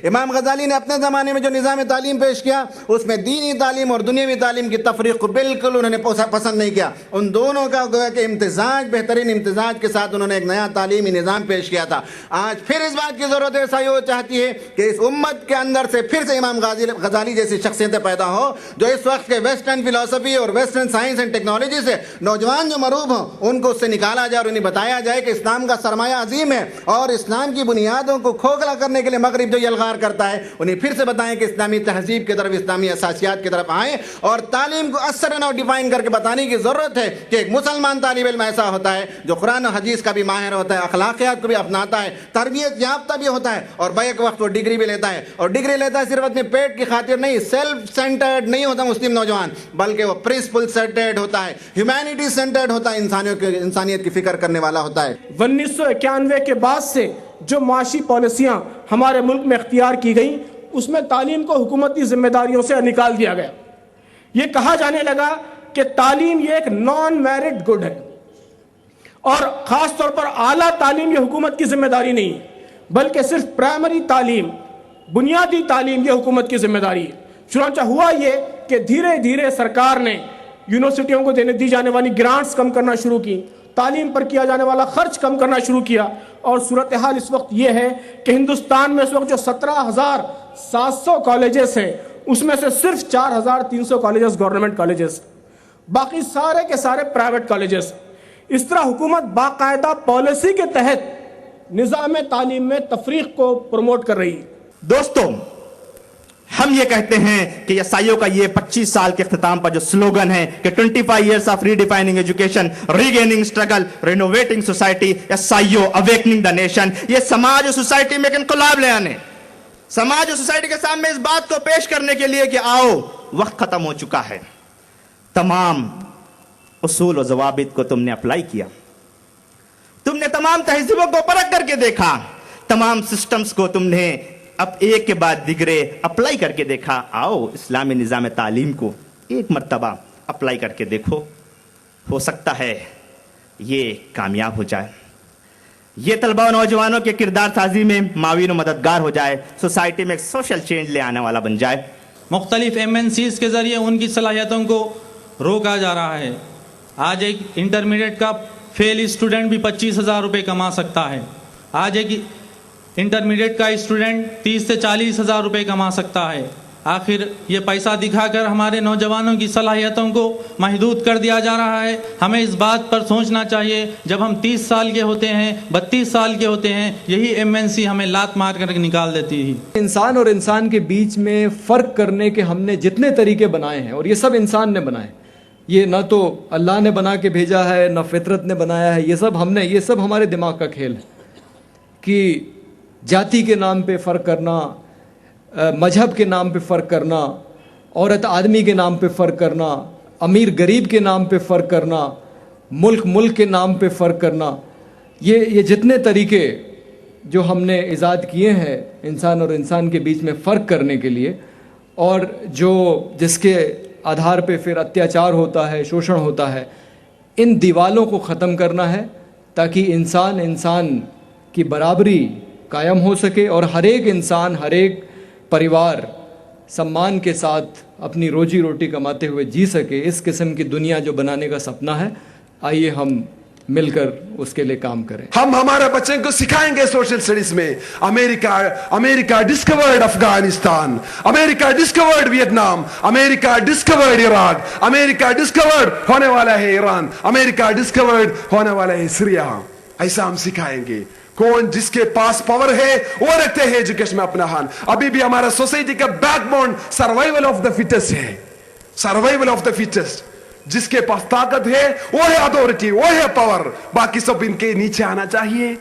امام غزالی نے اپنے زمانے میں جو نظام تعلیم پیش کیا اس میں دینی تعلیم اور دنیاوی تعلیم کی تفریق کو بالکل انہوں نے پسند نہیں کیا. ان دونوں کا گویا کہ امتزاج، بہترین امتزاج کے ساتھ انہوں نے ایک نیا تعلیمی نظام پیش کیا تھا. آج پھر اس بات کی ضرورت ہے، سائیو چاہتی ہے کہ اس امت کے اندر سے پھر سے امام غزالی جیسی شخصیتیں پیدا ہو جو اس وقت کے ویسٹرن فلسفی اور ویسٹرن سائنس اینڈ ٹیکنالوجی سے نوجوان جو مروب ہوں ان کو اس سے نکالا جائے اور انہیں بتایا جائے کہ اسلام کا سرمایہ عظیم ہے اور اسلام کی بنیادوں کو کھوکھلا کرنے کے لیے مغرب جو یلغار کرتا ہے انہیں پھر سے بتائیں کہ اسلامی تہذیب کی طرف، اسلامی اساسیات کی طرف آئیں. اور تعلیم کو اثر و ڈیفائن کر کے بتانے کی ضرورت ہے کہ ایک مسلمان طالب علم ایسا ہوتا ہے جو قرآن و حدیث کا بھی ماہر ہوتا ہے، اخلاقیات کو بھی اپناتا ہے، تربیت یافتہ بھی ہوتا ہے اور بیک وقت وہ ڈگری بھی لیتا ہے. اور ڈگری لیتا ہے صرف اپنے پیٹ کی خاطر نہیں، سیلف سینٹرڈ نہیں ہوتا مسلم نوجوان، بلکہ وہ پرنسپل سینٹرڈ ہوتا ہے، ہیومینٹی سینٹرڈ ہوتا ہے، انسانیت کی فکر کرنے والا ہوتا ہے. 1991 کے بعد سے جو معاشی پالیسیاں ہمارے ملک میں اختیار کی گئیں اس میں تعلیم کو حکومتی ذمہ داریوں سے نکال دیا گیا. یہ کہا جانے لگا کہ تعلیم یہ ایک نان میرٹ گڈ ہے اور خاص طور پر اعلیٰ تعلیم یہ حکومت کی ذمہ داری نہیں بلکہ صرف پرائمری تعلیم، بنیادی تعلیم یہ حکومت کی ذمہ داری ہے. چنانچہ ہوا یہ کہ دھیرے دھیرے سرکار نے یونیورسٹیوں کو دی جانے والی گرانٹس کم کرنا شروع کی، تعلیم پر کیا جانے والا خرچ کم کرنا شروع کیا اور صورتحال اس وقت یہ ہے کہ ہندوستان میں اس وقت جو 17,700 کالجز ہیں اس میں سے صرف 4,300 کالجز گورنمنٹ کالجز، باقی سارے کے سارے پرائیویٹ کالجز. اس طرح حکومت باقاعدہ پالیسی کے تحت نظام تعلیم میں تفریق کو پروموٹ کر رہی ہے. دوستوں، ہم یہ کہتے ہیں کہ یسائیوں کا یہ 25 سال کے اختتام پر جو سلوگن ہے کہ 25 years of redefining education, regaining struggle, renovating society, یسائیوں awakening the nation، یہ سماج اور سوسائٹی میں ایک انقلاب لے آنے، سماج اور سوسائٹی کے سامنے اس بات کو پیش کرنے کے لیے کہ آؤ وقت ختم ہو چکا ہے، تمام اصول و ضوابط کو تم نے اپلائی کیا، تم نے تمام تہذیبوں کو پرکھ کر کے دیکھا، تمام سسٹمز کو تم نے اب ایک کے بعد دیگرے اپلائی کر کے دیکھا. آؤ اسلامی نظام تعلیم کو ایک مرتبہ اپلائی کر کے دیکھو، ہو سکتا ہے یہ کامیاب ہو جائے، یہ طلبہ و نوجوانوں کے کردار سازی میں معاون و مددگار ہو جائے، سوسائٹی میں ایک سوشل چینج لے آنے والا بن جائے. مختلف MNCs کے ذریعے ان کی صلاحیتوں کو روکا جا رہا ہے. آج ایک انٹرمیڈیٹ کا فیل اسٹوڈنٹ بھی 25,000 روپے کما سکتا ہے. آج ایک انٹرمیڈیٹ کا اسٹوڈنٹ 30 سے 40,000 روپے کما سکتا ہے. آخر یہ پیسہ دکھا کر ہمارے نوجوانوں کی صلاحیتوں کو محدود کر دیا جا رہا ہے. ہمیں اس بات پر سوچنا چاہیے جب ہم 30 سال کے ہوتے ہیں، 32 سال کے ہوتے ہیں، یہی MNC ہمیں لات مار کر نکال دیتی ہے. انسان اور انسان کے بیچ میں فرق کرنے کے ہم نے جتنے طریقے بنائے ہیں اور یہ سب انسان نے بنائے، یہ نہ تو اللہ نے بنا کے بھیجا ہے نہ فطرت نے بنایا ہے، یہ سب ہمارے دماغ کا کھیل ہے کہ جاتی کے نام پہ فرق کرنا، مذہب کے نام پہ فرق کرنا، عورت آدمی کے نام پہ فرق کرنا، امیر غریب کے نام پہ فرق کرنا، ملک کے نام پہ فرق کرنا، یہ جتنے طریقے جو ہم نے ایجاد کیے ہیں انسان اور انسان کے بیچ میں فرق کرنے کے لیے، اور جس کے آدھار پہ پھر اتیاچار ہوتا ہے، شوشن ہوتا ہے، ان دیوالوں کو ختم کرنا ہے تاکہ انسان کی برابری قائم ہو سکے اور ہر ایک انسان، ہر ایک پریوار سمان کے ساتھ اپنی روزی روٹی کماتے ہوئے جی سکے. اس قسم کی دنیا جو بنانے کا سپنا ہے، آئیے ہم مل کر اس کے لیے کام کریں. ہم ہمارے بچے کو سکھائیں گے سوشل اسٹڈیز میں امریکہ ڈسکورڈ افغانستان، امریکہ ڈسکورڈ ویتنام، امریکہ ڈسکورڈ عراق، امریکہ ڈسکورڈ ہونے والا ہے ایران، امریکہ ڈسکورڈ ہونے والا ہے سیریا. ایسا ہم سکھائیں گے. کون جس کے پاس پاور ہے وہ رکھتے ہیں ایجوکیشن میں اپنا ہاتھ. ابھی بھی ہمارا سوسائٹی کا back bone survival of the fittest ہے، سروائیول آف دا فٹسٹ. جس کے پاس طاقت ہے وہ ہے اتھارٹی، وہ ہے پاور، باقی سب ان کے نیچے آنا چاہیے،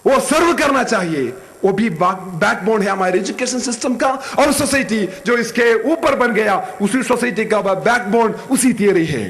وہ سرو کرنا چاہیے. وہ بھی بیک بون ہے ہمارے ایجوکیشن سسٹم کا. اور سوسائٹی جو اس کے اوپر بن گیا، اسی سوسائٹی کا بیک بون اسی تیری ہے.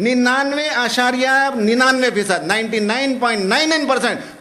99.99% 99.99%